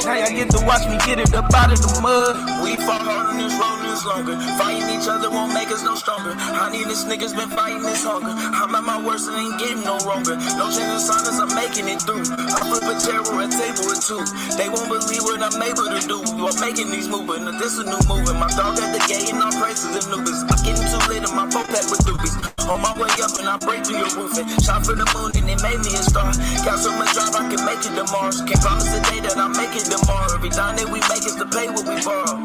S4: Now y'all get to watch me get it up out of the mud. We fought hard on this road this longer. Fighting each other won't make us no stronger. Honey, this nigga's been fighting this hunger. I'm at my worst and ain't getting no wronger. No change of silence, I'm making it through. I flip a chair or a table or two. They won't believe what I'm able to do. I'm making these moves, but this a new movement. My dog at the gate and all praises and Anubis. I'm getting too lit in my phone pack with doobies. On my way up and I break through your roof and shot for the moon and it made me a star. Got so much drive I can make it tomorrow. Can't promise the day that I'll make it tomorrow. Every time that we make is to pay what we borrow.